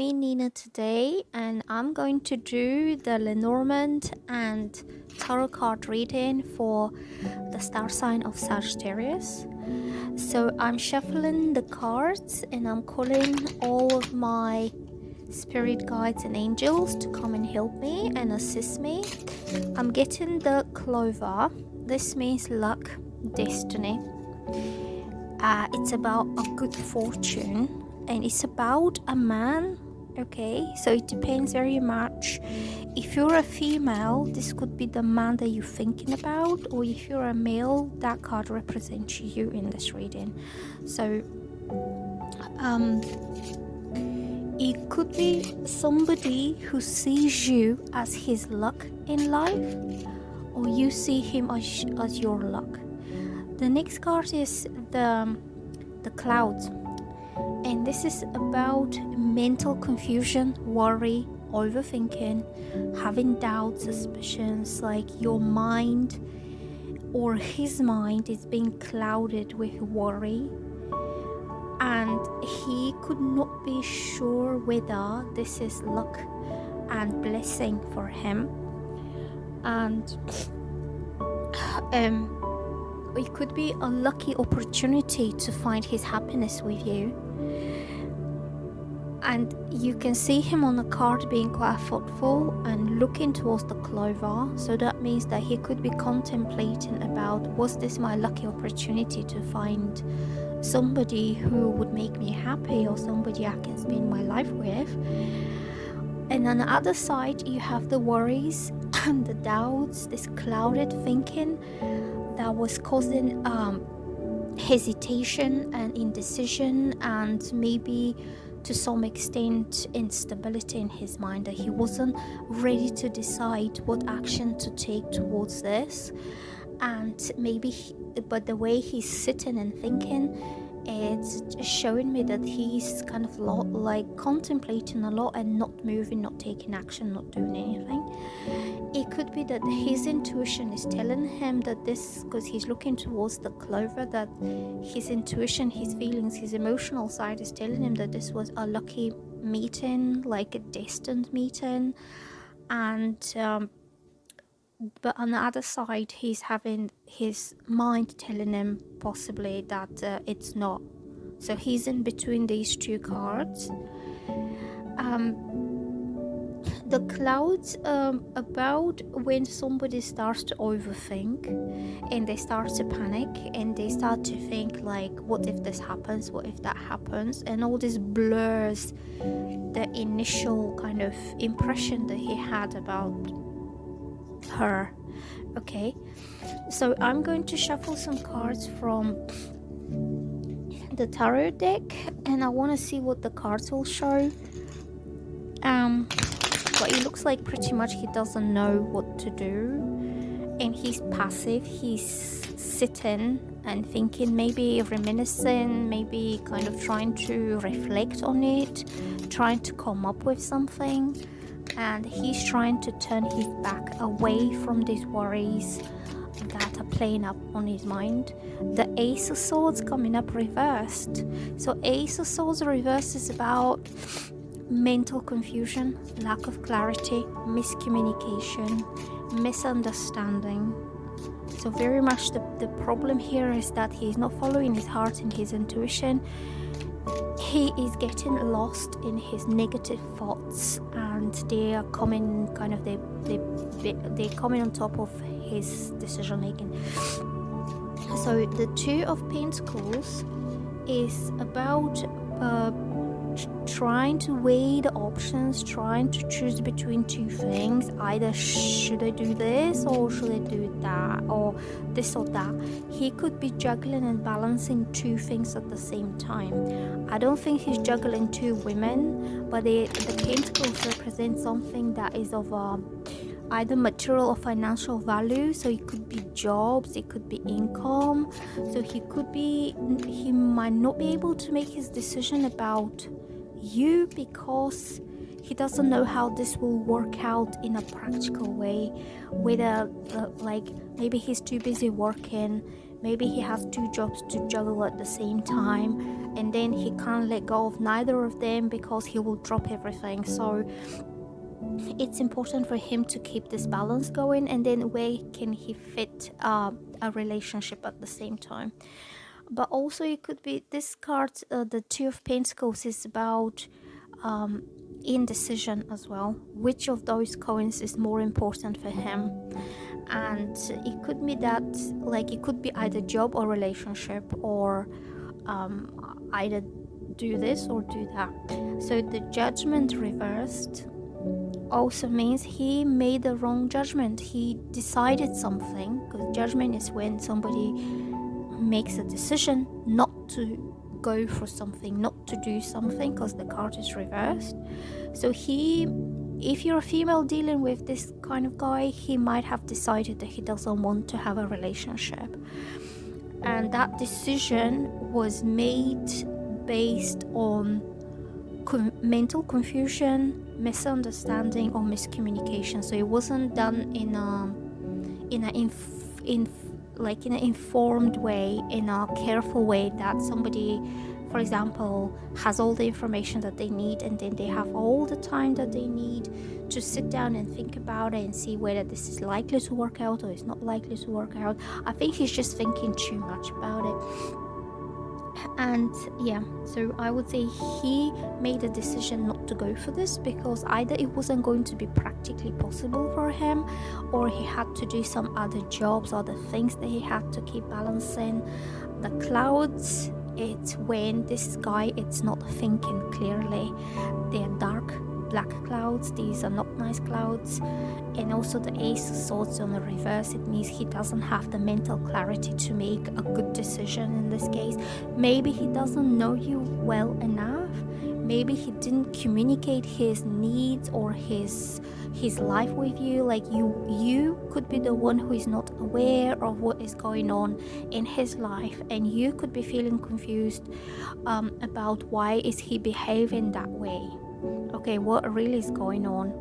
Me Nina today, and I'm going to do the Lenormand and tarot card reading for the star sign of Sagittarius. So I'm shuffling the cards and I'm calling all of my spirit guides and angels to come and help me and assist me. I'm getting the clover. This means luck, destiny. It's about a good fortune, and it's about a man. Okay, so it depends very much. If you're a female, this could be the man that you're thinking about, or if you're a male, that card represents you in this reading. So it could be somebody who sees you as his luck in life, or you see him as your luck. The next card is the clouds, and this is about mental confusion, worry, overthinking, having doubts, suspicions, like your mind or his mind is being clouded with worry, and he could not be sure whether this is luck and blessing for him. And it could be a lucky opportunity to find his happiness with you. And you can see him on the card being quite thoughtful and looking towards the clover. So that means that he could be contemplating about, was this my lucky opportunity to find somebody who would make me happy, or somebody I can spend my life with? And on the other side, you have the worries and the doubts, this clouded thinking that was causing hesitation and indecision, and maybe to some extent instability in his mind, that he wasn't ready to decide what action to take towards this. And maybe but the way he's sitting and thinking, it's showing me that he's kind of like contemplating a lot and not moving, not taking action, not doing anything. It could be that his intuition is telling him that this, because he's looking towards the clover, that his intuition, his feelings, his emotional side is telling him that this was a lucky meeting, like a destined meeting. And but on the other side, he's having his mind telling him possibly that it's not. So he's in between these two cards. The clouds, about when somebody starts to overthink and they start to panic and they start to think like, what if this happens, what if that happens, and all this blurs the initial kind of impression that he had about her. Okay, so I'm going to shuffle some cards from the tarot deck, and I want to see what the cards will show. But it looks like pretty much he doesn't know what to do, and he's passive. He's sitting and thinking, maybe reminiscing, maybe kind of trying to reflect on it, trying to come up with something. And he's trying to turn his back away from these worries that are playing up on his mind. The Ace of Swords coming up reversed. So Ace of Swords reversed is about mental confusion, lack of clarity, miscommunication, misunderstanding. So very much the problem here is that he's not following his heart and his intuition. He is getting lost in his negative thoughts, and they are coming kind of they coming on top of his decision making. So the Two of Pentacles is about trying to weigh the options, trying to choose between two things. Either should I do this, or should I do that, or this or that. He could be juggling and balancing two things at the same time. I don't think he's juggling two women, but the pentacles represent something that is of either material or financial value. So it could be jobs, it could be income. So he might not be able to make his decision about you because he doesn't know how this will work out in a practical way. Whether like maybe he's too busy working, Maybe he has 2 jobs to juggle at the same time, and then he can't let go of neither of them because he will drop everything. So it's important for him to keep this balance going, and then where can he fit a relationship at the same time. But also it could be this card, the 2 of Pentacles, is about indecision as well. Which of those coins is more important for him? And it could be that, like, it could be either job or relationship, or either do this or do that. So the Judgment reversed also means he made the wrong judgment. He decided something, because judgment is when somebody makes a decision not to go for something, not to do something, because the card is reversed. So if you're a female dealing with this kind of guy, he might have decided that he doesn't want to have a relationship, and that decision was made based on mental confusion, misunderstanding, or miscommunication. So it wasn't done in an informed way, in a careful way, that somebody, for example, has all the information that they need, and then they have all the time that they need to sit down and think about it and see whether this is likely to work out or it's not likely to work out. I think he's just thinking too much about it. And yeah, so I would say he made a decision not to go for this, because either it wasn't going to be practically possible for him, or he had to do some other jobs, other things that he had to keep balancing. The clouds, it's when this guy, it's not thinking clearly. They're dark black clouds. These are not nice clouds. And also the Ace of Swords on the reverse, it means he doesn't have the mental clarity to make a good decision in this case. Maybe he doesn't know you well enough. Maybe he didn't communicate his needs or his life with you. Like you could be the one who is not aware of what is going on in his life, and you could be feeling confused about why is he behaving that way. Okay, what really is going on?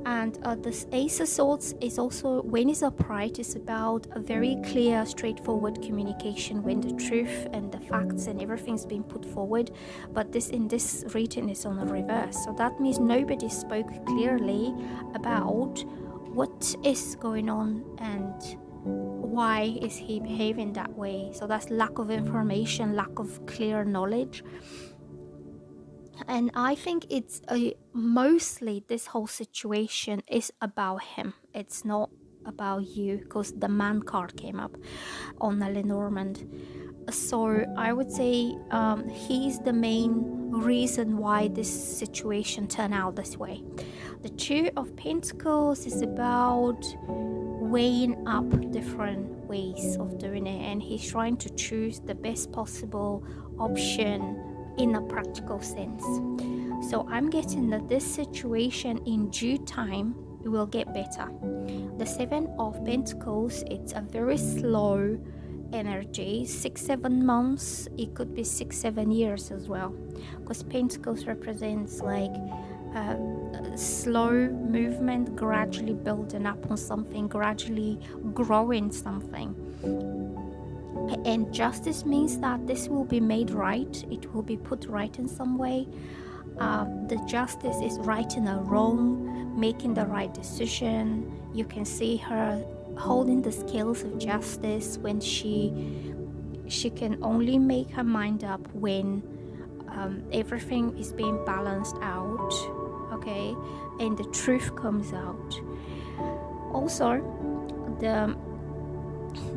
And this Ace of Swords is also, when it's upright, it's about a very clear, straightforward communication, when the truth and the facts and everything's being put forward. But in this reading is on the reverse, so that means nobody spoke clearly about what is going on and why is he behaving that way. So that's lack of information, lack of clear knowledge. And I think it's mostly this whole situation is about him. It's not about you, because the Man card came up on the Lenormand. So I would say he's the main reason why this situation turned out this way. The Two of Pentacles is about weighing up different ways of doing it, and he's trying to choose the best possible option in a practical sense. So I'm getting that this situation in due time it will get better. The Seven of Pentacles, it's a very slow energy, 6-7 months. It could be 6-7 years as well, because Pentacles represents like slow movement, gradually building up on something, gradually growing something. And justice means that this will be made right. It will be put right in some way. The justice is righting a wrong, making the right decision. You can see her holding the scales of justice when she can only make her mind up when everything is being balanced out, okay, and the truth comes out. Also,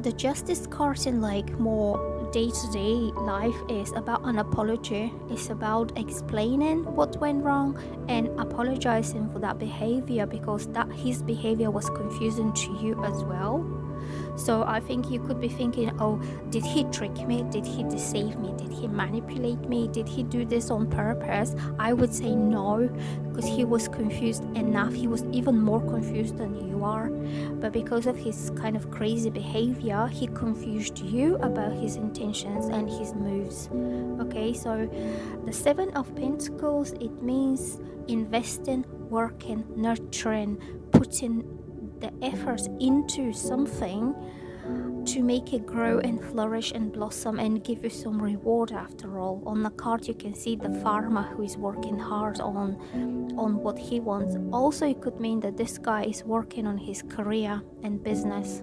the justice card in like more day-to-day life is about an apology. It's about explaining what went wrong and apologizing for that behavior, because that his behavior was confusing to you as well. So I think you could be thinking, oh, did he trick me? Did he deceive me? Did he manipulate me? Did he do this on purpose? I would say no, because he was confused enough. He was even more confused than you are. But because of his kind of crazy behavior, he confused you about his intentions and his moves. Okay, so the Seven of Pentacles, it means investing, working, nurturing, putting the effort into something to make it grow and flourish and blossom and give you some reward after all. On the card you can see the farmer who is working hard on what he wants. Also, it could mean that this guy is working on his career and business.